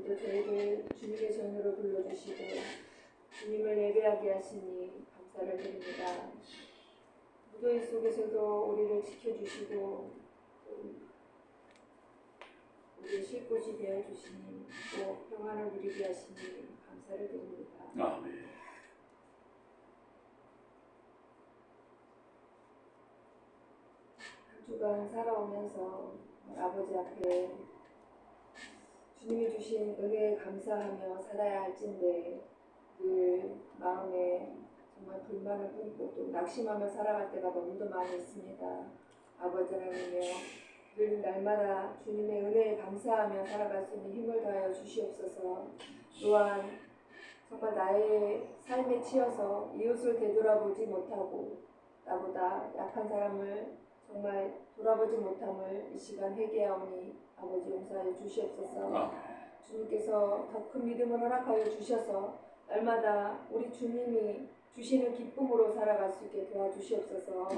오늘도 저희를 주님의 전으로 불러주시고 주님을 예배하게 하시니 감사를 드립니다. 무더위 속에서도 우리를 지켜주시고 우리의 쉴 곳이 되어주시니 또 평안을 누리게 하시니 감사를 드립니다. 아멘. 한 주간 살아오면서 아버지 앞에 주님이 주신 은혜에 감사하며 살아야 할진데 늘 마음에 정말 불만을 품고 또 낙심하며 살아갈 때가 너무도 많이 있습니다. 아버지 하나님이여 늘 날마다 주님의 은혜에 감사하며 살아갈 수 있는 힘을 다하여 주시옵소서. 또한 정말 나의 삶에 치여서 이웃을 되돌아보지 못하고 나보다 약한 사람을 정말 돌아보지 못함을 이 시간 회개하오니 아버지 용서하여 주시옵소서. 주님께서 더 큰 믿음을 허락하여 주셔서 날마다 우리 주님이 주시는 기쁨으로 살아갈 수 있게 도와주시옵소서.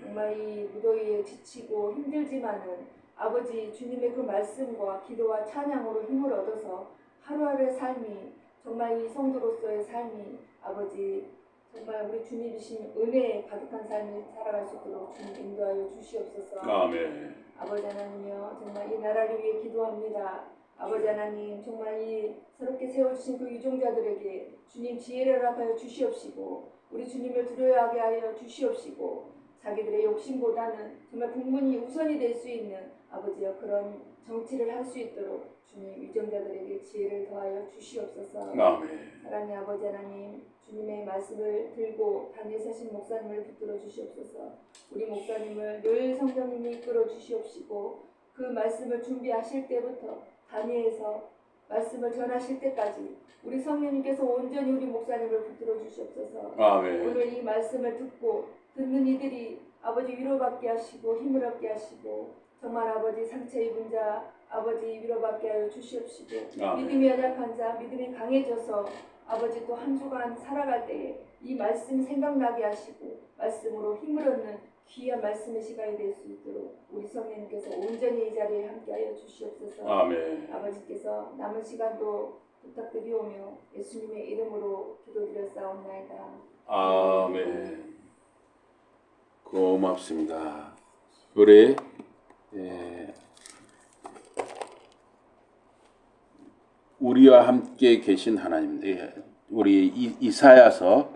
정말 이 무더위에 지치고 힘들지만은 아버지 주님의 그 말씀과 기도와 찬양으로 힘을 얻어서 하루하루의 삶이 정말 이 성도로서의 삶이 아버지 정말 우리 주님이신 은혜에 가득한 삶을 살아갈 수 있도록 주님 인도하여 주시옵소서. 아멘. 아버지 하나님이여 정말 이 나라를 위해 기도합니다. 아버지 하나님 정말 이 새롭게 세워주신 그 유종자들에게 주님 지혜를 허락하여 주시옵시고 우리 주님을 두려워하게 하여 주시옵시고 자기들의 욕심보다는 정말 국민이 우선이 될 수 있는 아버지여 그런 정치를 할 수 있도록 주님 유종자들에게 지혜를 더하여 주시옵소서. 아멘. 사랑의 아버지 하나님 주님의 말씀을 들고 단에 서신 목사님을 붙들어 주시옵소서. 우리 목사님을 늘 성령님이 이끌어 주시옵시고 그 말씀을 준비하실 때부터 단위에서 말씀을 전하실 때까지 우리 성령님께서 온전히 우리 목사님을 붙들어 주시옵소서. 아멘. 오늘 이 말씀을 듣고 듣는 이들이 아버지 위로받게 하시고 힘을 얻게 하시고 정말 아버지 상처 입은 자 아버지 위로받게 하여 주시옵시고 믿음이 연약한 자 믿음이 강해져서 아버지 또 한 주간 살아갈 때에 이 말씀 생각나게 하시고 말씀으로 힘을 얻는 귀한 말씀의 시간이 될 수 있도록 우리 성령님께서 온전히 이 자리에 함께하여 주시옵소서. 아멘. 아버지께서 남은 시간도 부탁드리오며 예수님의 이름으로 기도드렸사옵나이다. 아멘. 고맙습니다. 우리 우리와 함께 계신 하나님, 우리 이사야서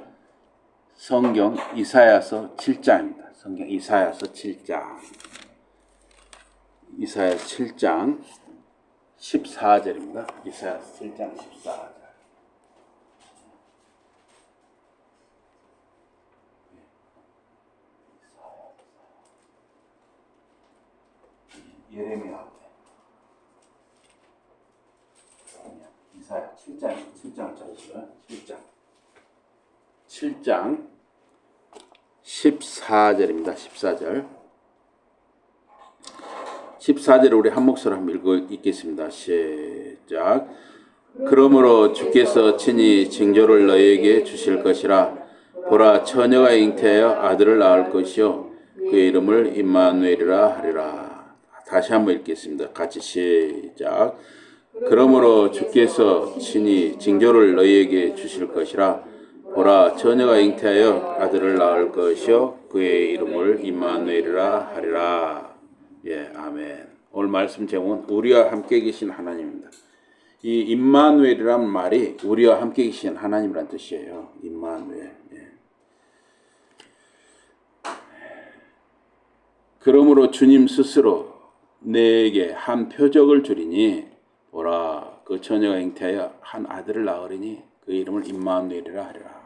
성경 이사야서 7장입니다. 성경 이사야서 7장. 이사야서 7장 14절입니다. 이사야서 7장 14절. 예레미야 이사야 7장 짜리시고요. 7장 14절입니다. 14절. 14절을 우리 한 목소리로 한번 읽겠습니다. 시작. 그러므로 주께서 친히 징조를 너희에게 주실 것이라. 보라, 처녀가 잉태하여 아들을 낳을 것이요 그의 이름을 임마누엘이라 하리라. 다시 한번 읽겠습니다. 같이 시작. 그러므로 주께서 친히 징조를 너희에게 주실 것이라. 보라, 처녀가 잉태하여 아들을 낳을 것이요 그의 이름을 임마누엘이라 하리라. 예, 아멘. 오늘 말씀 제목은 우리와 함께 계신 하나님입니다. 이 임마누엘이라는 말이 우리와 함께 계신 하나님이라는 뜻이에요. 임마누엘. 예. 그러므로 주님 스스로 내게 한 표적을 주리니 보라, 그 처녀가 잉태하여 한 아들을 낳으리니 그 이름을 임마누엘이라 하리라.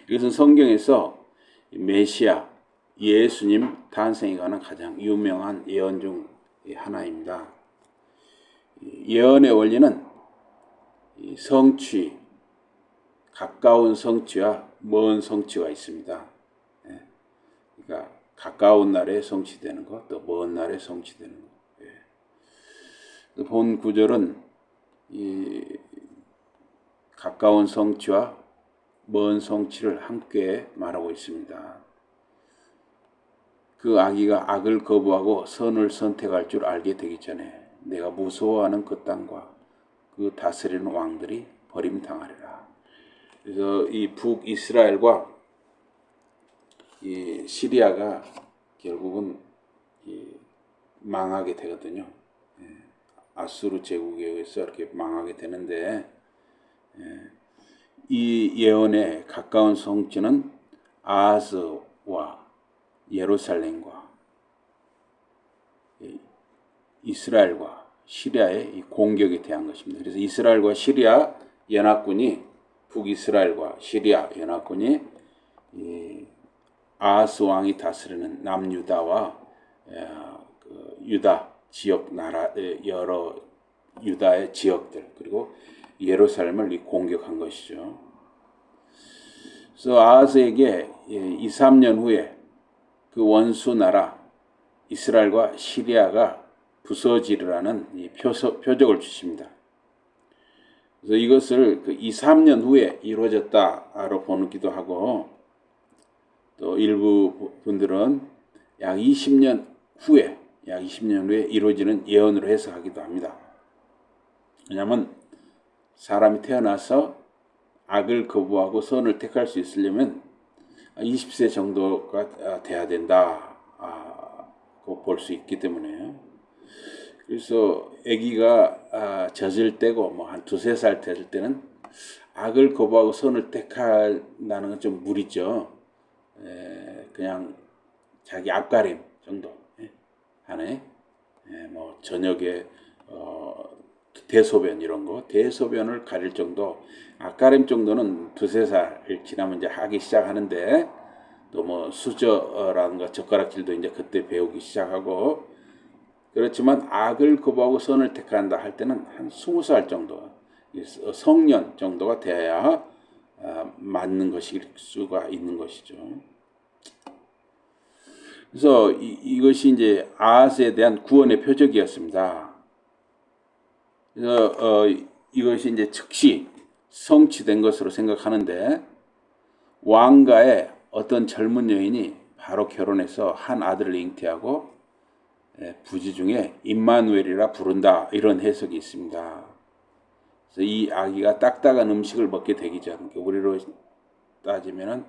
이것은 성경에서 메시아 예수님 탄생에 관한 가장 유명한 예언 중 하나입니다. 예언의 원리는 성취, 가까운 성취와 먼 성취가 있습니다. 그러니까 가까운 날에 성취되는 것, 또 먼 날에 성취되는 것. 본 구절은 이 가까운 성취와 먼 성취를 함께 말하고 있습니다. 그 아기가 악을 거부하고 선을 선택할 줄 알게 되기 전에 내가 무서워하는 그 땅과 그 다스리는 왕들이 버림당하리라. 그래서 이 북이스라엘과 이 시리아가 결국은 망하게 되거든요. 아수르 제국에 의해서 이렇게 망하게 되는데, 이 예언에 가까운 성취는 아하스와 예루살렘과 이스라엘과 시리아의 이 공격에 대한 것입니다. 그래서 이스라엘과 시리아 연합군이, 북이스라엘과 시리아 연합군이 아하스 왕이 다스리는 남유다와 유다 지역 나라, 여러 유다의 지역들, 그리고 예루살렘을 공격한 것이죠. 그래서 아하스에게 2, 3년 후에 그 원수 나라 이스라엘과 시리아가 부서지리라는 이 표적을 주십니다. 그래서 이것을 그 2, 3년 후에 이루어졌다로 보기도 하고, 또 일부 분들은 약 20년 후에 이루어지는 예언으로 해석하기도 합니다. 왜냐하면 사람이 태어나서 악을 거부하고 선을 택할 수 있으려면 20세 정도가 돼야 된다 볼 수 있기 때문에, 그래서 아기가 젖을 때고 뭐 한 2, 3살 될 때는 악을 거부하고 선을 택한다는 건 좀 무리죠. 그냥 자기 앞가림 정도 하네. 뭐 저녁에 대소변 이런 거, 대소변을 가릴 정도, 앞가림 정도는 2, 3살 지나면 이제 하기 시작하는데, 또 뭐 수저라든가 젓가락질도 이제 그때 배우기 시작하고, 그렇지만 악을 거부하고 선을 택한다 할 때는 한 20살 정도, 성년 정도가 돼야 맞는 것일 수가 있는 것이죠. 그래서 이것이 이제 아하스에 대한 구원의 표적이었습니다. 그래서 이것이 이제 즉시 성취된 것으로 생각하는데, 왕가의 어떤 젊은 여인이 바로 결혼해서 한 아들을 잉태하고 부지 중에 임마누엘이라 부른다, 이런 해석이 있습니다. 그래서 이 아기가 딱딱한 음식을 먹게 되기 전, 우리로 따지면은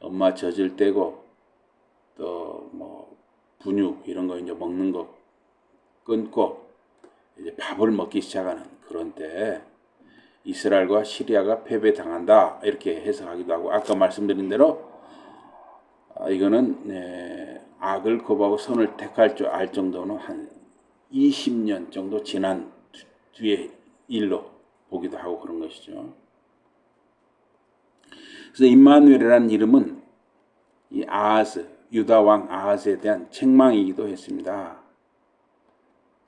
엄마 젖을 떼고 또 뭐 분유 이런 거 이제 먹는 거 끊고 이제 밥을 먹기 시작하는 그런 때 이스라엘과 시리아가 패배당한다, 이렇게 해석하기도 하고, 아까 말씀드린 대로 이거는 악을 거부하고 선을 택할 줄 알 정도는 한 20년 정도 지난 뒤의 일로 보기도 하고 그런 것이죠. 그래서 임마누엘이라는 이름은 이 아하스, 유다 왕 아하스에 대한 책망이기도 했습니다.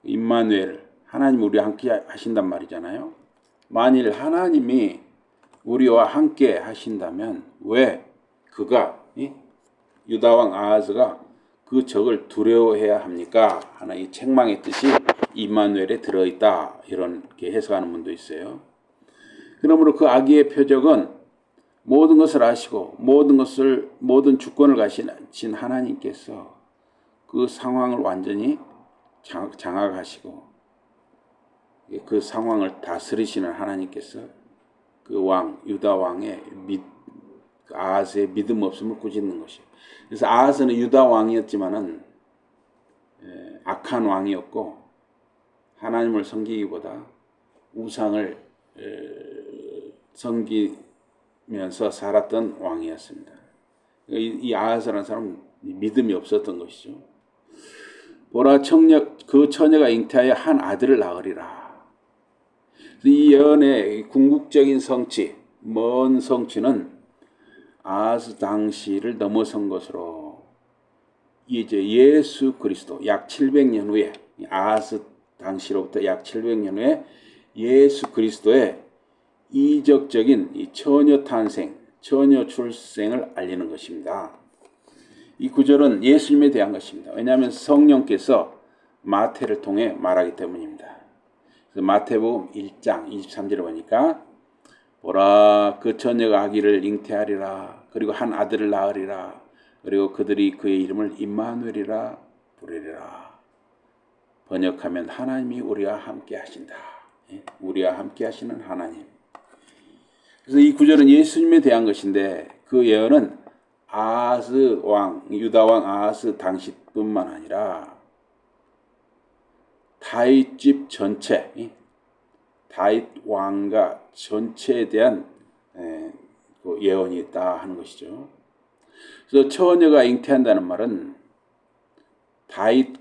임마누엘, 하나님 우리와 함께 하신단 말이잖아요. 만일 하나님이 우리와 함께 하신다면 왜 그가, 유다 왕 아하스가 그 적을 두려워해야 합니까? 하나의 책망의 뜻이 임마누엘에 들어있다, 이렇게 해석하는 분도 있어요. 그러므로 그 악의 표적은 모든 것을 아시고 모든 주권을 가진 하나님께서 그 상황을 완전히 장악하시고 그 상황을 다스리시는 하나님께서 그 왕, 유다 왕의 아하스의 믿음 없음을 꾸짖는 것이에요. 그래서 아하스는 유다 왕이었지만은 악한 왕이었고, 하나님을 섬기기보다 우상을 섬기면서 살았던 왕이었습니다. 이 아하스라는 사람은 믿음이 없었던 것이죠. 보라, 그 처녀가 잉태하여 한 아들을 낳으리라. 이 예언의 궁극적인 성취, 먼 성취는 아하스 당시를 넘어선 것으로, 이제 예수 그리스도 약 700년 후에, 아하스 당시로부터 약 700년 후에 예수 그리스도의 이적적인 이 처녀 탄생, 처녀 출생을 알리는 것입니다. 이 구절은 예수님에 대한 것입니다. 왜냐하면 성령께서 마태를 통해 말하기 때문입니다. 그래서 마태복음 1장 23절에 보니까 보라, 그 처녀가 아기를 잉태하리라. 그리고 한 아들을 낳으리라. 그리고 그들이 그의 이름을 임마누엘이라 부르리라. 번역하면 하나님이 우리와 함께 하신다, 우리와 함께 하시는 하나님. 그래서 이 구절은 예수님에 대한 것인데 그 예언은 아하스 왕, 유다 왕 아하스 당시뿐만 아니라 다윗 집 전체, 다윗 왕가 전체에 대한 그 예언이 있다 하는 것이죠. 그래서 처녀가 잉태한다는 말은 다윗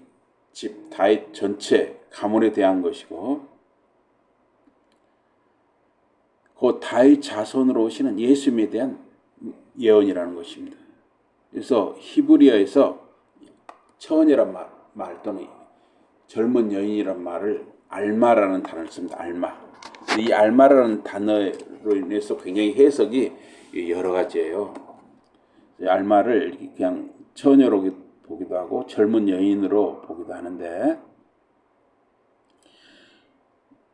집, 다윗 전체 가문에 대한 것이고 그 다윗 자손으로 오시는 예수님에 대한 예언이라는 것입니다. 그래서 히브리어에서 처녀란 말 또는 젊은 여인이란 말을 알마라는 단어를 씁니다. 알마. 이 알마라는 단어로 인해서 굉장히 해석이 여러 가지예요. 알마를 그냥 처녀로 보기도 하고 젊은 여인으로 보기도 하는데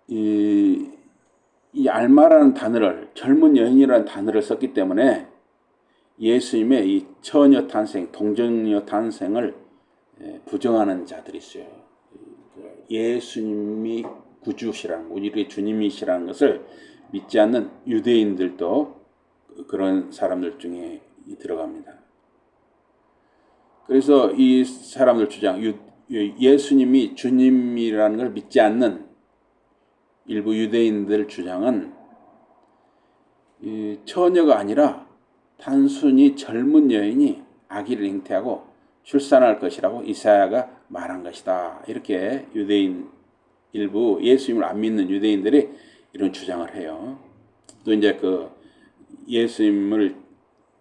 이 알마라는 단어를 젊은 여인이라는 단어를 썼기 때문에 예수님의 이 처녀 탄생, 동정녀 탄생을 부정하는 자들이 있어요. 예수님이 구주시라는, 우리의 주님이시라는 것을 믿지 않는 유대인들도 그런 사람들 중에 들어갑니다. 그래서 이 사람들 주장, 예수님이 주님이라는 걸 믿지 않는 일부 유대인들 주장은 이 처녀가 아니라 단순히 젊은 여인이 아기를 잉태하고 출산할 것이라고 이사야가 말한 것이다. 이렇게 유대인 일부 예수님을 안 믿는 유대인들이 이런 주장을 해요. 또 이제 그 예수님을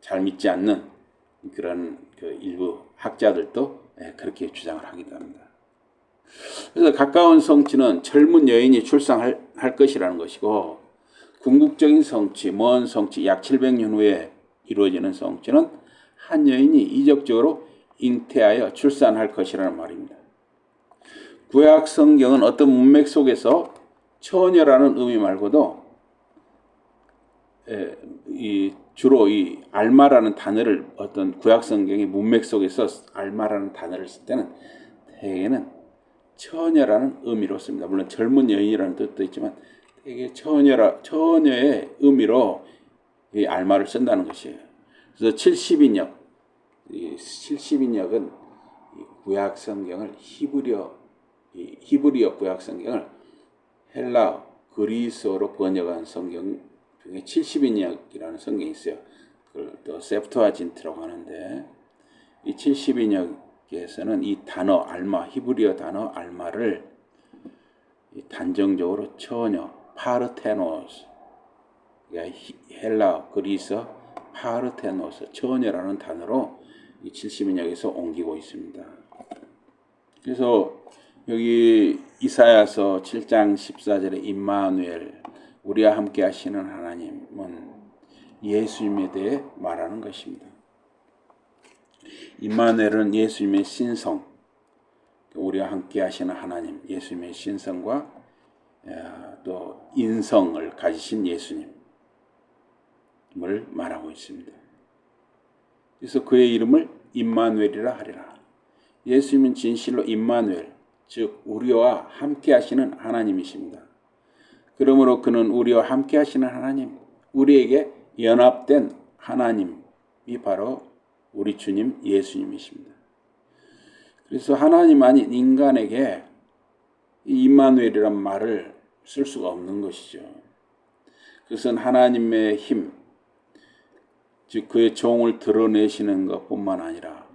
잘 믿지 않는 그런 그 일부 학자들도 그렇게 주장을 하기도 합니다. 그래서 가까운 성취는 젊은 여인이 출산할 것이라는 것이고 궁극적인 성취, 먼 성취, 약 700년 후에 이루어지는 성취는 한 여인이 이적적으로 잉태하여 출산할 것이라는 말입니다. 구약 성경은 어떤 문맥 속에서 처녀라는 의미 말고도 주로 이 알마라는 단어를 어떤 구약 성경의 문맥 속에서 알마라는 단어를 쓸 때는 대개는 처녀라는 의미로 씁니다. 물론 젊은 여인이라는 뜻도 있지만 대개 처녀의 의미로 이 알마를 쓴다는 것이에요. 그래서 70인역, 이 70인역은 구약 성경을 히브리어 구약 성경을 헬라 그리스어로 번역한 성경 중에 70인역이라는 성경이 있어요. 그걸 또 세프토아진트라고 하는데 이 70인역에서는 이 단어 알마, 히브리어 단어 알마를 단정적으로 처녀, 파르테노스, 그러니까 헬라 그리스어 파르테노스, 처녀라는 단어로 이 70인역에서 옮기고 있습니다. 그래서 여기 이사야서 7장 14절에 임마누엘, 우리와 함께 하시는 하나님은 예수님에 대해 말하는 것입니다. 임마누엘은 예수님의 신성, 우리와 함께 하시는 하나님, 예수님의 신성과 또 인성을 가지신 예수님을 말하고 있습니다. 그래서 그의 이름을 임마누엘이라 하리라. 예수님은 진실로 임마누엘, 즉 우리와 함께 하시는 하나님이십니다. 그러므로 그는 우리와 함께 하시는 하나님, 우리에게 연합된 하나님이 바로 우리 주님 예수님이십니다. 그래서 하나님 아닌 인간에게 임마누엘이란 말을 쓸 수가 없는 것이죠. 그것은 하나님의 힘, 즉 그의 종을 드러내시는 것뿐만 아니라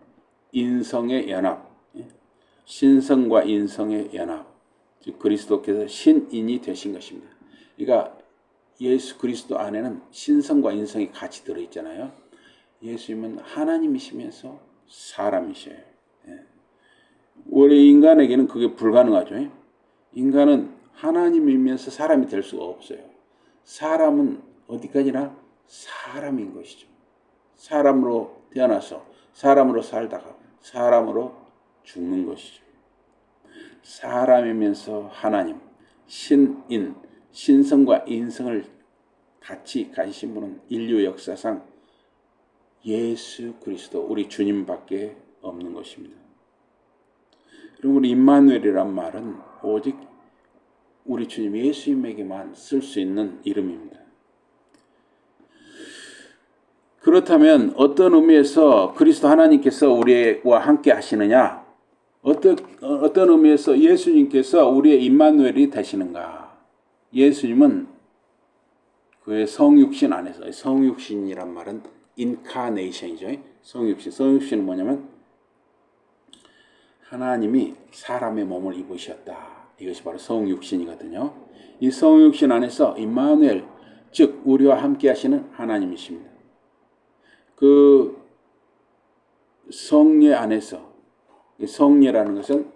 인성의 연합, 신성과 인성의 연합, 즉 그리스도께서 신인이 되신 것입니다. 그러니까 예수 그리스도 안에는 신성과 인성이 같이 들어있잖아요. 예수님은 하나님이시면서 사람이셔요. 원래 인간에게는 그게 불가능하죠. 인간은 하나님이면서 사람이 될 수가 없어요. 사람은 어디까지나 사람인 것이죠. 사람으로 태어나서 사람으로 살다가 사람으로 죽는 것이죠. 사람이면서 하나님, 신인, 신성과 인성을 같이 가지신 분은 인류 역사상 예수 그리스도, 우리 주님밖에 없는 것입니다. 그럼 우리 임마누엘이란 말은 오직 우리 주님 예수님에게만 쓸 수 있는 이름입니다. 그렇다면 어떤 의미에서 그리스도 하나님께서 우리와 함께 하시느냐? 어떤 의미에서 예수님께서 우리의 임마누엘이 되시는가? 예수님은 그의 성육신 안에서, 성육신이란 말은 인카네이션이죠. 성육신. 성육신은 뭐냐면 하나님이 사람의 몸을 입으셨다. 이것이 바로 성육신이거든요. 이 성육신 안에서 임마누엘, 즉 우리와 함께 하시는 하나님이십니다. 그 성례 안에서, 이 성례라는 것은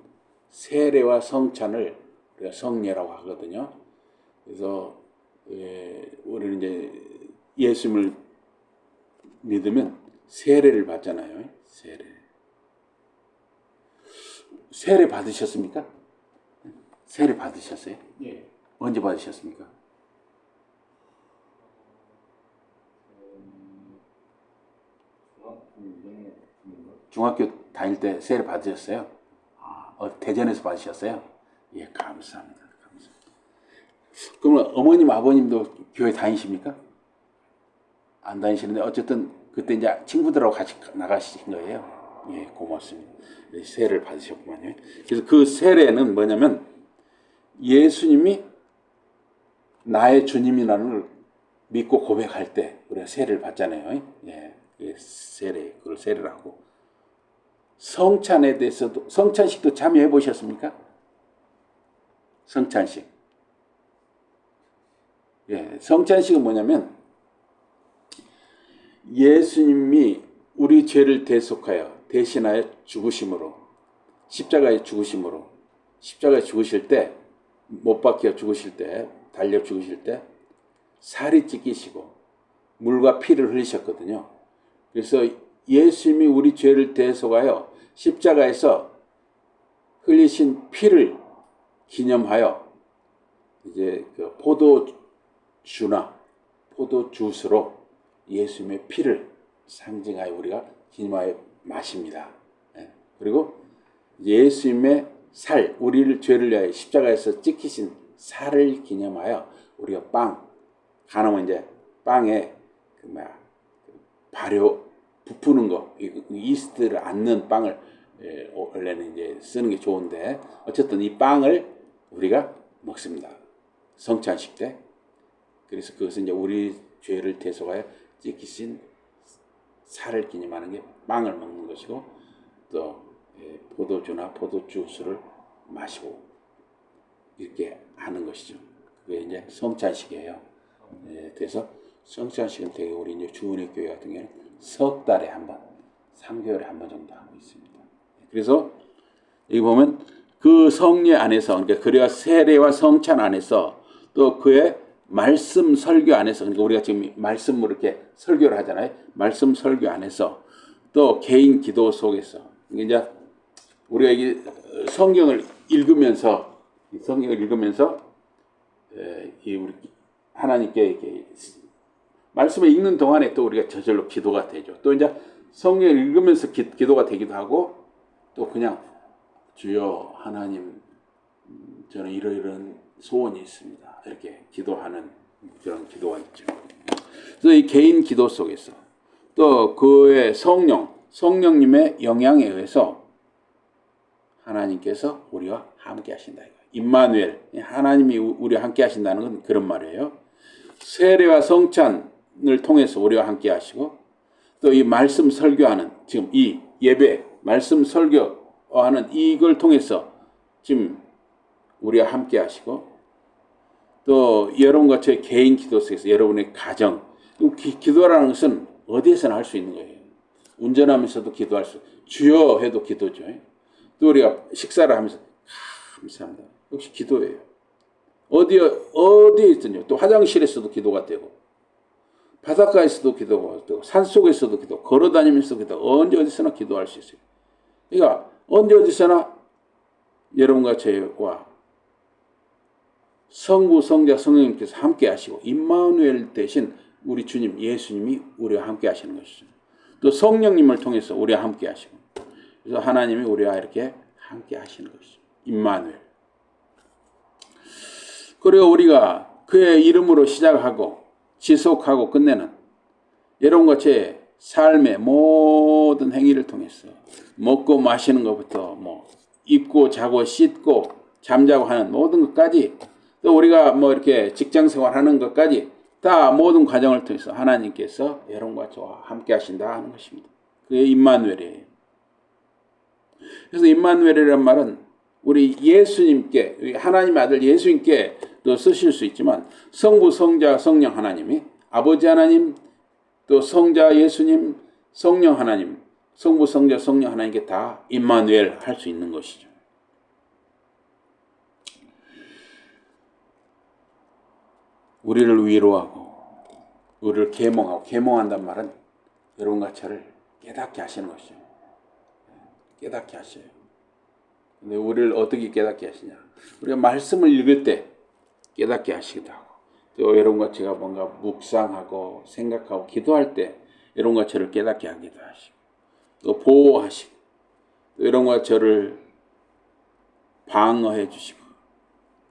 세례와 성찬을 우리가 성례라고 하거든요. 그래서 우리는 이제 예수님을 믿으면 세례를 받잖아요. 세례 받으셨습니까? 세례 받으셨어요? 예. 언제 받으셨습니까? 중학교 다닐 때 세례 받으셨어요? 대전에서 받으셨어요? 예, 감사합니다. 그러면 어머님, 아버님도 교회 다니십니까? 안 다니시는데 어쨌든 그때 이제 친구들하고 같이 나가신 거예요. 예, 고맙습니다. 세례를 받으셨구만요. 그래서 그 세례는 뭐냐면 예수님이 나의 주님이라는 걸 믿고 고백할 때 우리가 세례를 받잖아요. 예, 그걸 세례라고. 성찬에 대해서도, 성찬식도 참여해 보셨습니까? 성찬식. 예, 성찬식은 뭐냐면 예수님이 우리 죄를 대속하여 대신하여 죽으심으로, 십자가에 죽으실 때, 못 박혀 죽으실 때, 달려 죽으실 때 살이 찢기시고 물과 피를 흘리셨거든요. 그래서 예수님이 우리 죄를 대속하여 십자가에서 흘리신 피를 기념하여 이제 그 포도주스로 예수님의 피를 상징하여 우리가 기념하여 마십니다. 그리고 예수님의 살, 우리를 죄를 위하여 십자가에서 찍히신 살을 기념하여 우리가 가나면 이제 빵에 발효 부푸는 거, 이스트를 안 넣은 빵을 원래는 이제 쓰는 게 좋은데 어쨌든 이 빵을 우리가 먹습니다. 성찬식 때. 그래서 그것은 이제 우리 죄를 대속하여 찍히신 살을 기념하는 게 빵을 먹는 것이고, 또 포도주나 포도주스를 마시고 이렇게 하는 것이죠. 그게 이제 성찬식이에요. 그래서 성찬식은 되게 우리 이제 주은혜 교회 같은 경우는 석 달에 한 번, 3개월에 한 번 정도 하고 있습니다. 그래서 여기 보면 그 성례 안에서, 그러니까 그래야 세례와 성찬 안에서, 또 그의 말씀 설교 안에서, 그러니까 우리가 지금 말씀으로 이렇게 설교를 하잖아요. 말씀 설교 안에서, 또 개인 기도 속에서, 이제 우리가 이 성경을 읽으면서 우리 하나님께 이렇게 말씀을 읽는 동안에 또 우리가 저절로 기도가 되죠. 또 이제 성경을 읽으면서 기도가 되기도 하고, 또 그냥 주여 하나님, 저는 이러이러한 소원이 있습니다. 이렇게 기도하는 그런 기도가 있죠. 그래서 이 개인 기도 속에서 또 그의 성령님의 영향에 의해서 하나님께서 우리와 함께 하신다. 임마누엘, 하나님이 우리와 함께 하신다는 건 그런 말이에요. 세례와 성찬을 통해서 우리와 함께 하시고, 또 이 말씀 설교하는, 지금 이 예배, 말씀 설교하는 이걸 통해서 지금 우리와 함께 하시고, 또 여러분과 저의 개인 기도 속에서 여러분의 가정, 기도라는 것은 어디에서나 할 수 있는 거예요. 운전하면서도 기도할 수, 주여 해도 기도죠. 또 우리가 식사를 하면서 감사합니다. 역시 기도예요. 어디에 있든요. 또 화장실에서도 기도가 되고, 바닷가에서도 기도가 되고, 산속에서도 기도, 걸어다니면서도 기도, 언제 어디서나 기도할 수 있어요. 그러니까 언제 어디서나 여러분과 저와 성부, 성자, 성령님께서 함께 하시고, 임마누엘 대신 우리 주님 예수님이 우리와 함께 하시는 것이죠. 또 성령님을 통해서 우리와 함께 하시고, 그래서 하나님이 우리와 이렇게 함께 하시는 것이죠. 임마누엘. 그리고 우리가 그의 이름으로 시작하고 지속하고 끝내는 여러분과 제 삶의 모든 행위를 통해서 먹고 마시는 것부터 뭐 입고 자고 씻고 잠자고 하는 모든 것까지 또 우리가 뭐 이렇게 직장 생활하는 것까지 다 모든 과정을 통해서 하나님께서 여러분과 저와 함께 하신다 하는 것입니다. 그게 임마누엘이에요. 그래서 임마누엘이라는 말은 우리 예수님께 하나님의 아들 예수님께 또 쓰실 수 있지만 성부 성자 성령 하나님이 아버지 하나님 또 성자 예수님 성령 하나님 성부 성자 성령 하나님께 다 임마누엘 할 수 있는 것이죠. 우리를 위로하고 우리를 계몽하고 계몽한단 말은 여러분과 저를 깨닫게 하시는 것이죠. 깨닫게 하셔요. 근데 우리를 어떻게 깨닫게 하시냐? 우리가 말씀을 읽을 때 깨닫게 하시기도 하고 또 여러분과 제가 뭔가 묵상하고 생각하고 기도할 때 여러분과 저를 깨닫게 하기도 하시고 또 보호하시고 또 여러분과 저를 방어해 주시고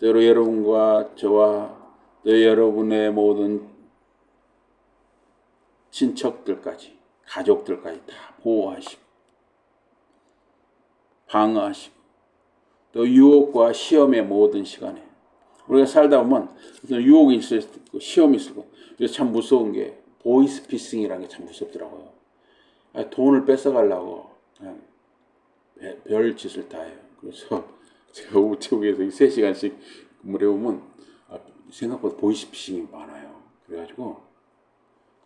또 여러분과 저와 또 여러분의 모든 친척들까지 가족들까지 다 보호하시고 방어하시고 또 유혹과 시험의 모든 시간에 우리가 살다 보면 어떤 유혹이 있을 수 있고 시험이 있을 거고 그래서 참 무서운 게 보이스피싱이라는 게 참 무섭더라고요. 돈을 뺏어가려고 그냥 별 짓을 다 해요. 그래서 제가 우체국에서 3시간씩 근무를 해보면 생각보다 보이스피싱이 많아요. 그래가지고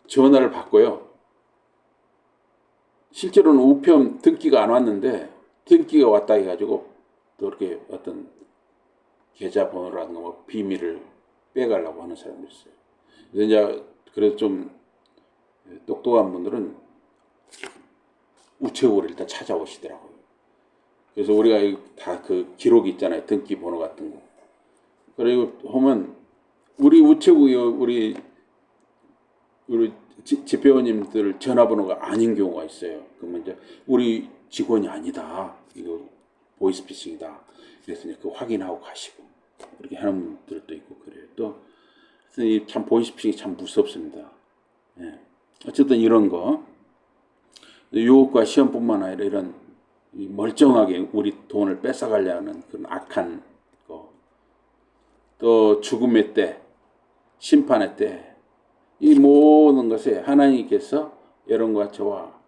전화를 받고요. 실제로는 우편 등기가 안 왔는데 등기가 왔다 해가지고 또 이렇게 어떤 계좌번호라든가 뭐 비밀을 빼가려고 하는 사람도 있어요. 그래서 이제 그래서 좀 똑똑한 분들은 우체국을 일단 찾아오시더라고요. 그래서 우리가 다 그 기록이 있잖아요. 등기 번호 같은 거. 그리고 보면 우리 우체국이 우리 집회원님들 전화번호가 아닌 경우가 있어요. 그러면 이제 우리 직원이 아니다. 이거 보이스피싱이다. 그래서 이제 그 확인하고 가시고 그렇게 하는 분들도 있고 그래요. 또 참 보이스피싱이 참 무섭습니다. 예. 어쨌든 이런 거 유혹과 시험뿐만 아니라 이런 멀쩡하게 우리 돈을 뺏어가려는 그런 악한 거, 또 죽음의 때, 심판의 때, 이 모든 것에 하나님께서 여러분과 저와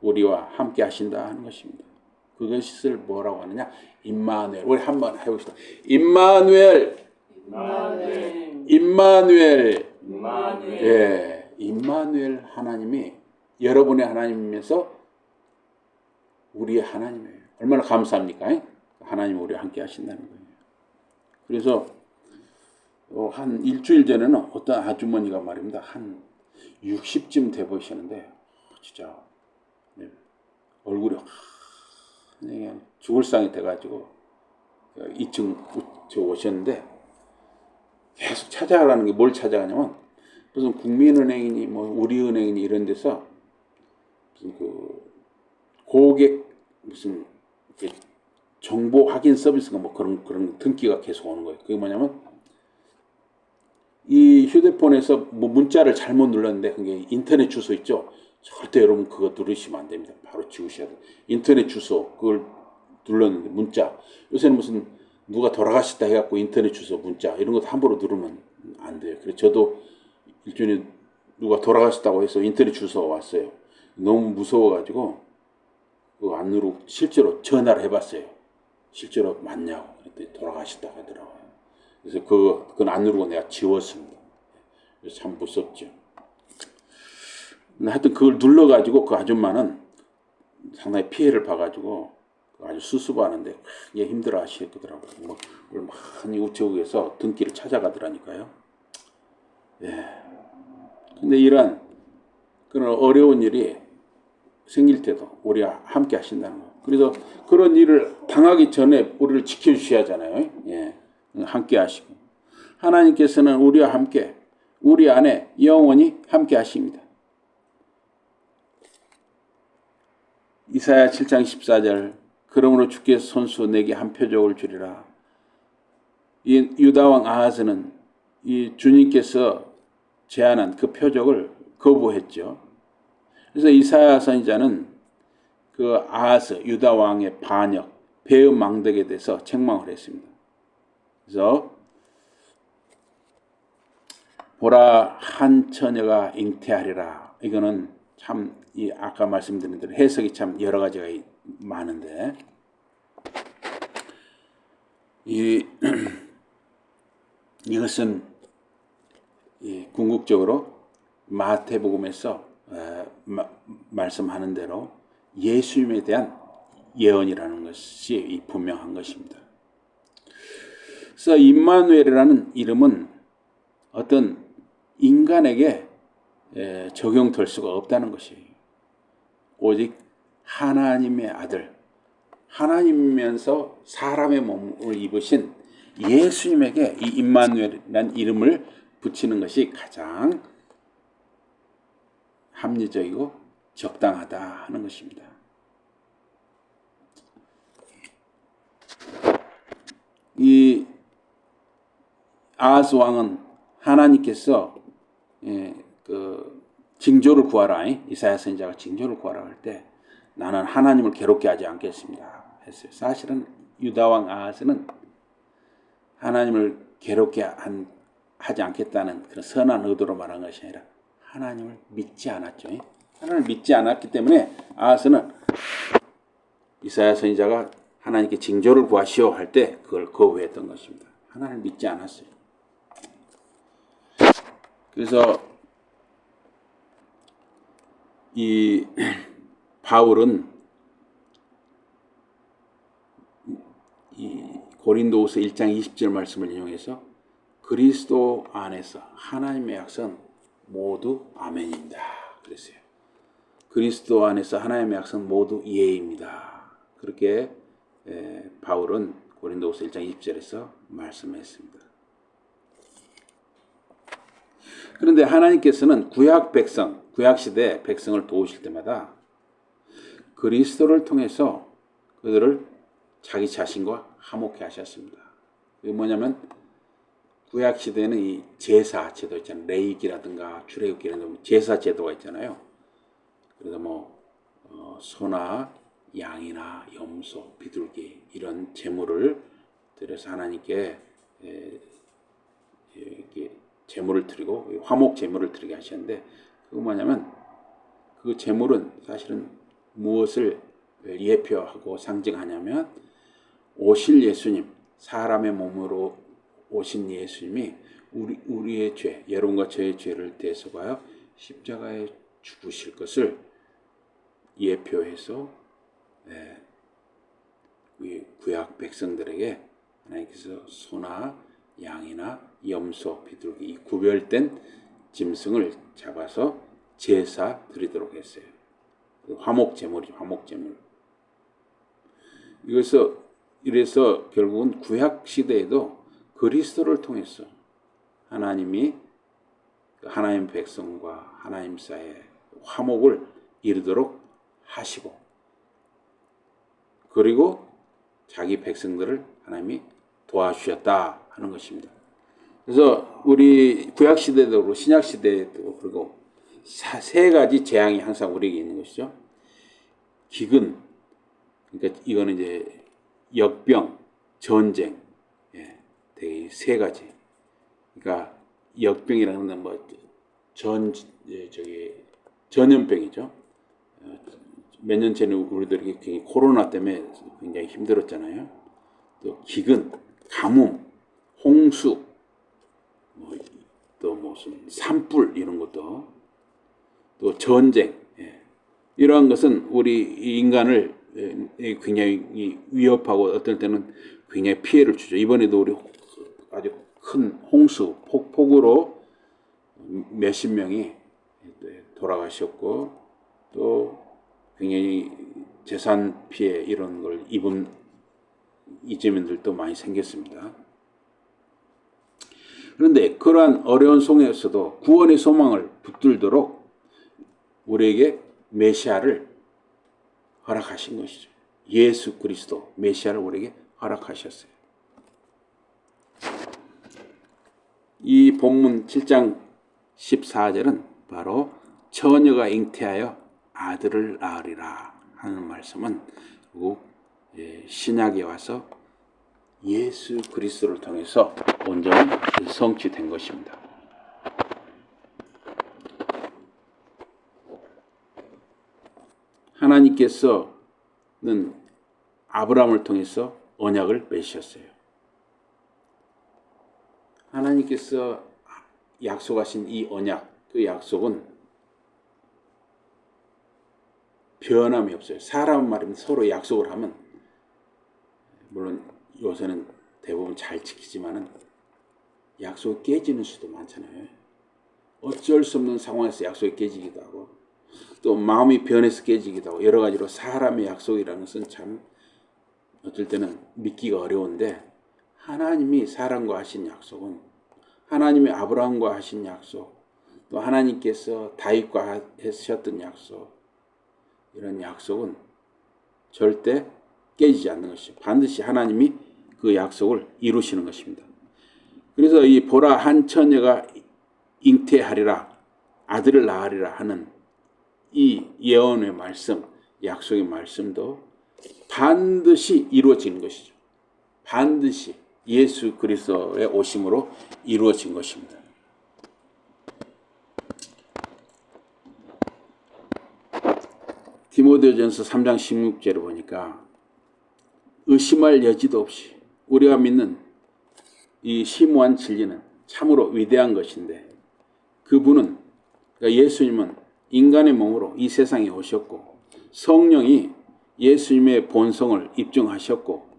우리와 함께 하신다 하는 것입니다. 그것을 뭐라고 하느냐? 임마누엘. 우리 한번 해봅시다. 임마누엘. 임마누엘. 예, 임마누엘 하나님이 여러분의 하나님이면서 우리의 하나님이에요. 얼마나 감사합니까? 하나님 우리와 함께 하신다는 거예요. 그래서 한 일주일 전에는 어떤 아주머니가 말입니다. 한 60쯤 돼 보이시는데 진짜 얼굴이 그냥 죽을 상이 돼가지고 2층 오셨는데 계속 찾아가라는 게 뭘 찾아가냐면 무슨 국민은행이니 뭐 우리은행이니 이런 데서 무슨 그 고객 무슨 정보 확인 서비스가 뭐 그런 등기가 계속 오는 거예요. 그게 뭐냐면 이 휴대폰에서 뭐 문자를 잘못 눌렀는데 그게 인터넷 주소 있죠. 절대 여러분 그거 누르시면 안 됩니다. 바로 지우셔야 돼요. 인터넷 주소 그걸 눌렀는데 문자 요새는 무슨 누가 돌아가셨다 해갖고 인터넷 주소 문자 이런 것도 함부로 누르면 안 돼요. 그래서 저도 일주일에 누가 돌아가셨다고 해서 인터넷 주소가 왔어요. 너무 무서워가지고 그거 안 누르고 실제로 전화를 해봤어요. 실제로 맞냐고 그랬더니 돌아가셨다고 하더라고요. 그래서 그건 안 누르고 내가 지웠습니다. 그래서 참 무섭죠. 하여튼 그걸 눌러가지고 그 아줌마는 상당히 피해를 봐가지고 아주 수습하는데 크게 힘들어 하시더라고요. 뭐 많이 우체국에서 등기를 찾아가더라니까요. 예. 근데 이런 그런 어려운 일이 생길 때도 우리가 함께 하신다는 거. 그래서 그런 일을 당하기 전에 우리를 지켜주셔야 하잖아요. 예. 함께 하시고. 하나님께서는 우리와 함께, 우리 안에 영원히 함께 하십니다. 이사야 7장 14절 그러므로 주께서 손수 내게 한 표적을 주리라. 이 유다왕 아하스는 이 주님께서 제안한 그 표적을 거부했죠. 그래서 이사야 선지자는 그 아하스 유다 왕의 반역, 배은망덕에 대해서 책망을 했습니다. 그래서 보라 한 처녀가 잉태하리라. 이거는 참 이 아까 말씀드린 대로 해석이 참 여러 가지가 많은데 이것은 궁극적으로 마태복음에서 말씀하는 대로 예수님에 대한 예언이라는 것이 분명한 것입니다. 그래서 임마누엘이라는 이름은 어떤 인간에게 적용될 수가 없다는 것이에요. 오직 하나님의 아들, 하나님이면서 사람의 몸을 입으신 예수님에게 이 임마누엘이라는 이름을 붙이는 것이 가장 합리적이고 적당하다 하는 것입니다. 이 아하스 왕은 하나님께서 그 징조를 구하라, 이사야 선지자가 징조를 구하라 할 때 나는 하나님을 괴롭게 하지 않겠습니다 했어요. 사실은 유다 왕 아하스는 하나님을 괴롭게 하지 않겠다는 그런 선한 의도로 말한 것이 아니라 하나님을 믿지 않았죠. 하나님을 믿지 않았기 때문에 아하스는 이사야 선지자가 하나님께 징조를 구하시오 할 때 그걸 거부했던 것입니다. 하나님을 믿지 않았어요. 그래서 이 바울은 이 고린도후서 1장 20절 말씀을 인용해서 그리스도 안에서 하나님의 약속은 모두 아멘입니다. 그랬어요. 그리스도 안에서 하나님의 약속은 모두 예입니다. 그렇게 바울은 고린도후서 1장 20절에서 말씀했습니다. 그런데 하나님께서는 구약 백성, 구약시대 백성을 도우실 때마다 그리스도를 통해서 그들을 자기 자신과 화목케 하셨습니다. 이게 뭐냐면 구약시대에는 이 제사 제도 있잖아요. 레위기라든가 출애굽기라든가 제사 제도가 있잖아요. 그래서 소나 양이나 염소, 비둘기 이런 제물을 드려서 하나님께 제물을 드리고 화목 제물을 드리게 하셨는데 그거 뭐냐면 그 제물은 사실은 무엇을 예표하고 상징하냐면 오실 예수님, 사람의 몸으로 오신 예수님이 우리의 죄, 여러분과 저의 죄를 대속하여 십자가에 죽으실 것을 예표해서 구약 백성들에게 하나님께서 소나 양이나 염소, 비둘기 이 구별된 짐승을 잡아서 제사 드리도록 했어요. 화목 제물이죠. 화목 제물. 이래서 결국은 구약 시대에도 그리스도를 통해서 하나님이 하나님 백성과 하나님 사이에 화목을 이루도록 하시고 그리고 자기 백성들을 하나님이 도와주셨다 하는 것입니다. 그래서 우리 구약 시대도 그렇고 신약 시대도 그리고 세 가지 재앙이 항상 우리에게 있는 것이죠. 기근, 그러니까 이거는 이제 역병, 전쟁, 되게 세 가지. 그러니까 역병이라는 건 전염병이죠. 몇 년 전에 우리들이 굉장히 코로나 때문에 굉장히 힘들었잖아요. 또 기근, 가뭄, 홍수, 또 무슨 산불 이런 것도, 또 전쟁, 이러한 것은 우리 인간을 굉장히 위협하고 어떨 때는 굉장히 피해를 주죠. 이번에도 우리 아주 큰 홍수, 폭우로 몇십 명이 돌아가셨고 또 굉장히 재산 피해 이런 걸 입은 이재민들도 많이 생겼습니다. 그런데 그러한 어려운 속에서도 구원의 소망을 붙들도록 우리에게 메시아를 허락하신 것이죠. 예수 그리스도 메시아를 우리에게 허락하셨어요. 이 본문 7장 14절은 바로 처녀가 잉태하여 아들을 낳으리라 하는 말씀은 결국 신약에 와서 예수 그리스도를 통해서 온전히 성취된 것입니다. 하나님께서는 아브라함을 통해서 언약을 맺으셨어요. 하나님께서 약속하신 이 언약, 그 약속은 변함이 없어요. 사람 말이면 서로 약속을 하면 물론 요새는 대부분 잘 지키지만은 약속이 깨지는 수도 많잖아요. 어쩔 수 없는 상황에서 약속이 깨지기도 하고 또 마음이 변해서 깨지기도 하고 여러 가지로 사람의 약속이라는 것은 참 어떨 때는 믿기가 어려운데 하나님이 사람과 하신 약속은 하나님이 아브라함과 하신 약속 또 하나님께서 다윗과 하셨던 약속 이런 약속은 절대 깨지지 않는 것이죠. 반드시 하나님이 그 약속을 이루시는 것입니다. 그래서 이 보라 한 처녀가 잉태하리라 아들을 낳으리라 하는 이 예언의 말씀 약속의 말씀도 반드시 이루어지는 것이죠. 반드시 예수 그리스도의 오심으로 이루어진 것입니다. 디모데전서 3장 16절을 보니까 의심할 여지도 없이 우리가 믿는 이 심오한 진리는 참으로 위대한 것인데 그분은 그러니까 예수님은 인간의 몸으로 이 세상에 오셨고 성령이 예수님의 본성을 입증하셨고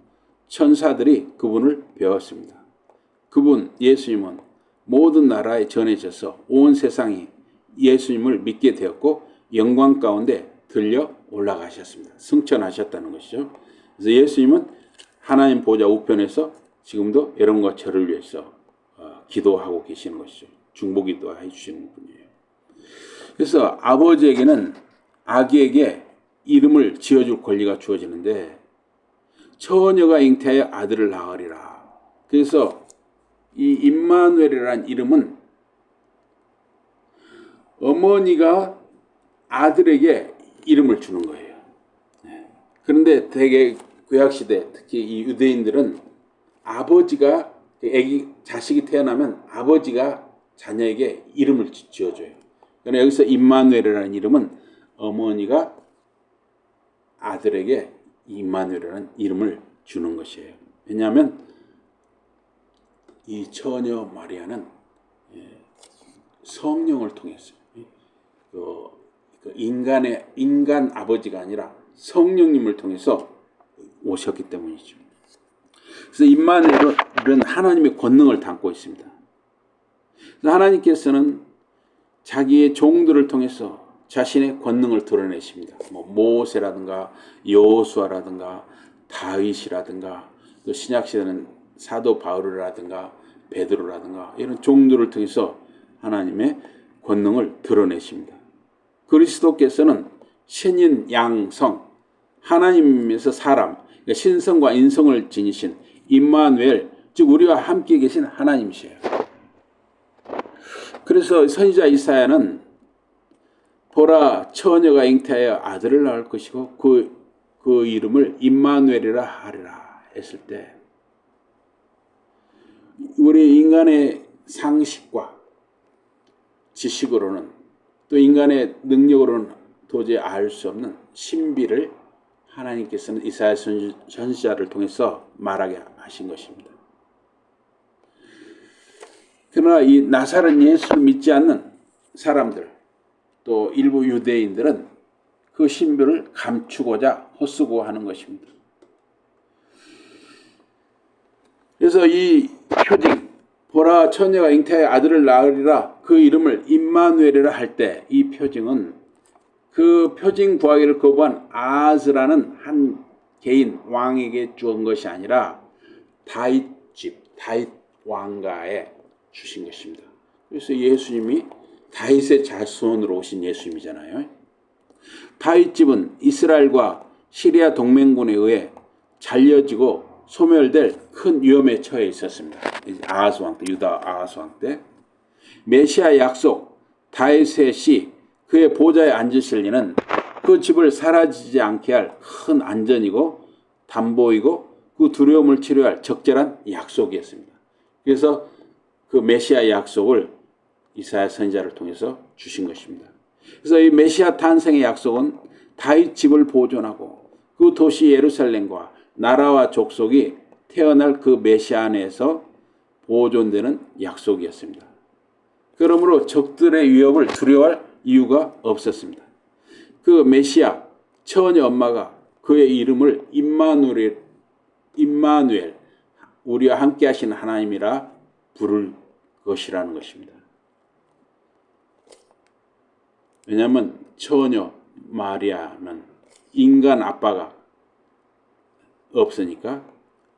천사들이 그분을 배웠습니다. 그분 예수님은 모든 나라에 전해져서 온 세상이 예수님을 믿게 되었고 영광 가운데 들려 올라가셨습니다. 승천하셨다는 것이죠. 그래서 예수님은 하나님 보좌 우편에서 지금도 여러분과 저를 위해서 기도하고 계시는 것이죠. 중보기도 해주시는 분이에요. 그래서 아버지에게는 아기에게 이름을 지어줄 권리가 주어지는데 처녀가 잉태하여 아들을 낳으리라. 그래서 이 임마누엘이라는 이름은 어머니가 아들에게 이름을 주는 거예요. 그런데 대개 구약시대 특히 이 유대인들은 아버지가 자식이 태어나면 아버지가 자녀에게 이름을 지어줘요. 그러나 여기서 임마누엘이라는 이름은 어머니가 아들에게 임마누엘이라는 이름을 주는 것이에요. 왜냐하면 이 처녀 마리아는 성령을 통해서 인간 아버지가 아니라 성령님을 통해서 오셨기 때문이죠. 그래서 임마누엘은 하나님의 권능을 담고 있습니다. 그래서 하나님께서는 자기의 종들을 통해서 자신의 권능을 드러내십니다. 모세라든가 여호수아라든가 다윗이라든가 또 신약시대는 사도 바울이라든가 베드로라든가 이런 종들을 통해서 하나님의 권능을 드러내십니다. 그리스도께서는 신인 양성 하나님에서 사람 그러니까 신성과 인성을 지니신 임마누엘 즉 우리와 함께 계신 하나님이세요. 그래서 선지자 이사야는 보라 처녀가 잉태하여 아들을 낳을 것이고 그 이름을 임마누엘이라 하리라 했을 때 우리 인간의 상식과 지식으로는 또 인간의 능력으로는 도저히 알 수 없는 신비를 하나님께서는 이사야 선지자를 통해서 말하게 하신 것입니다. 그러나 이 나사렛 예수를 믿지 않는 사람들 또 일부 유대인들은 그 신비를 감추고자 헛수고하는 것입니다. 그래서 이 표징 보라 처녀가 잉태하여 아들을 낳으리라 그 이름을 임마누엘이라 할 때 이 표징은 그 표징 구하기를 거부한 아하스라는 한 개인 왕에게 주은 것이 아니라 다윗 왕가에 주신 것입니다. 그래서 예수님이 다윗의 자손으로 오신 예수님이잖아요. 다윗 집은 이스라엘과 시리아 동맹군에 의해 잘려지고 소멸될 큰 위험에 처해 있었습니다. 아하스 왕 때, 유다 아하스 왕 때. 메시아 약속, 다윗의 그의 보좌에 앉으실 이는 그 집을 사라지지 않게 할 큰 안전이고 담보이고 그 두려움을 치료할 적절한 약속이었습니다. 그래서 그 메시아 약속을 이사야 선지자를 통해서 주신 것입니다. 그래서 이 메시아 탄생의 약속은 다윗 집을 보존하고 그 도시 예루살렘과 나라와 족속이 태어날 그 메시아 안에서 보존되는 약속이었습니다. 그러므로 적들의 위협을 두려워할 이유가 없었습니다. 그 메시아 처녀 엄마가 그의 이름을 임마누엘, 우리와 함께 하시는 하나님이라 부를 것이라는 것입니다. 왜냐하면 처녀 마리아는 인간 아빠가 없으니까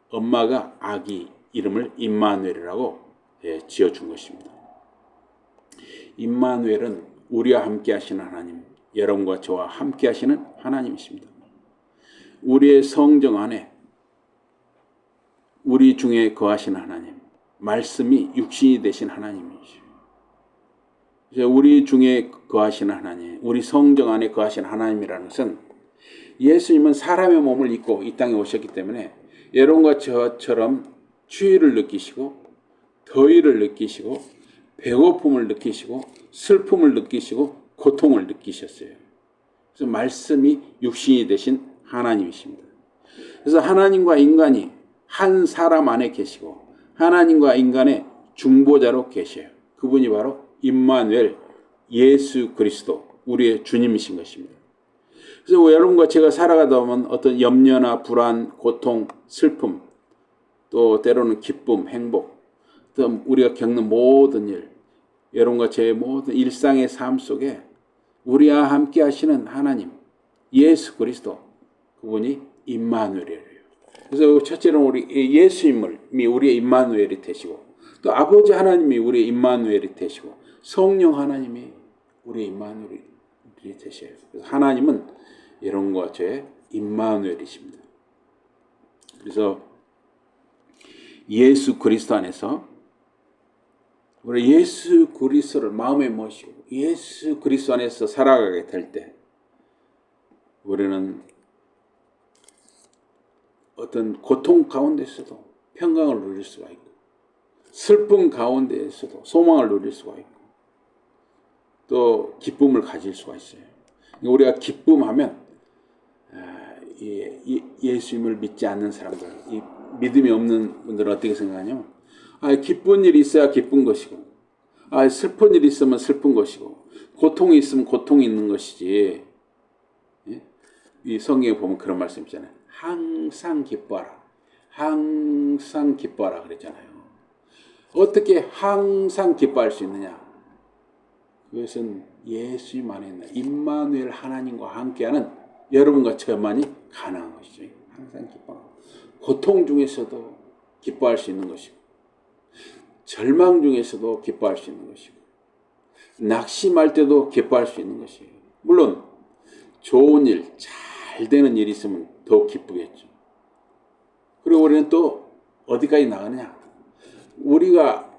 엄마가 아기 이름을 임마누엘이라고 지어준 것입니다. 임마누엘은 우리와 함께 하시는 하나님, 여러분과 저와 함께 하시는 하나님이십니다. 우리의 성정 안에 우리 중에 거하시는 하나님, 말씀이 육신이 되신 하나님이시죠. 우리 중에 거하시는 하나님, 우리 성정 안에 거하시는 하나님이라는 것은 예수님은 사람의 몸을 입고 이 땅에 오셨기 때문에 여러분과 저처럼 추위를 느끼시고 더위를 느끼시고 배고픔을 느끼시고 슬픔을 느끼시고 고통을 느끼셨어요. 그래서 말씀이 육신이 되신 하나님이십니다. 그래서 하나님과 인간이 한 사람 안에 계시고 하나님과 인간의 중보자로 계셔요. 그분이 바로 임마누엘 예수 그리스도 우리의 주님이신 것입니다. 그래서 여러분과 제가 살아가다 보면 어떤 염려나 불안, 고통, 슬픔, 또 때로는 기쁨, 행복, 또 우리가 겪는 모든 일, 여러분과 제 모든 일상의 삶 속에 우리와 함께 하시는 하나님, 예수 그리스도, 그분이 임마누엘이에요. 그래서 첫째로는 우리 예수님이 우리의 임마누엘이 되시고 또 아버지 하나님이 우리의 임마누엘이 되시고 성령 하나님이 우리의 임마누엘이 되셔요. 그래서 하나님은 여러분과 저의 임마누엘이십니다. 그래서 예수 그리스도 안에서 우리 예수 그리스도를 마음에 모시고 예수 그리스도 안에서 살아가게 될 때 우리는 어떤 고통 가운데서도 평강을 누릴 수가 있고 슬픔 가운데에서도 소망을 누릴 수가 있고 또 기쁨을 가질 수가 있어요. 우리가 기쁨하면 예수님을 믿지 않는 사람들, 이 믿음이 없는 분들은 어떻게 생각하냐면 기쁜 일이 있어야 기쁜 것이고 슬픈 일이 있으면 슬픈 것이고 고통이 있으면 고통이 있는 것이지. 이 성경에 보면 그런 말씀 있잖아요. 항상 기뻐하라. 항상 기뻐하라 그랬잖아요. 어떻게 항상 기뻐할 수 있느냐? 그것은 예수님 안에 있는 임마누엘 하나님과 함께하는 여러분과 저만이 가능한 것이죠. 항상 기뻐하고 고통 중에서도 기뻐할 수 있는 것이고 절망 중에서도 기뻐할 수 있는 것이고 낙심할 때도 기뻐할 수 있는 것이에요. 물론 좋은 일, 잘 되는 일이 있으면 더 기쁘겠죠. 그리고 우리는 또 어디까지 나가느냐? 우리가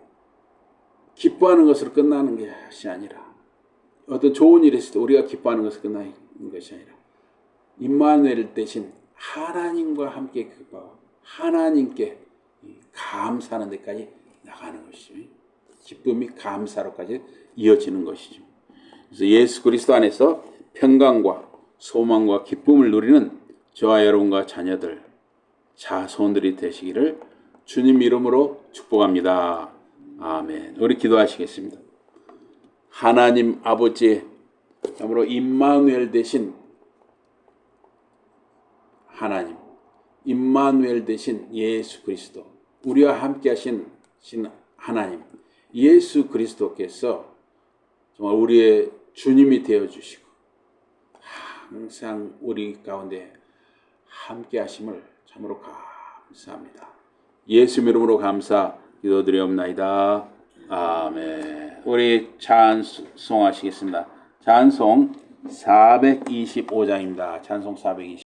기뻐하는 것으로 끝나는 것이 아니라 어떤 좋은 일이 있을 때 우리가 기뻐하는 것으로 끝나는 것이 아니라 임마누엘 대신 하나님과 함께 기뻐하고 하나님께 감사하는 데까지 나가는 것이죠. 기쁨이 감사로까지 이어지는 것이죠. 그래서 예수 그리스도 안에서 평강과 소망과 기쁨을 누리는 저와 여러분과 자녀들, 자손들이 되시기를 주님 이름으로 축복합니다. 아멘. 우리 기도하시겠습니다. 하나님 아버지, 참으로 임마누엘 되신 하나님, 임마누엘 되신 예수 그리스도, 우리와 함께 하신 하나님, 예수 그리스도께서 정말 우리의 주님이 되어주시고 항상 우리 가운데 함께 하심을 참으로 감사합니다. 예수 이름으로 감사 기도드리옵나이다. 아멘. 우리 찬송하시겠습니다. 찬송 425장입니다. 찬송 420.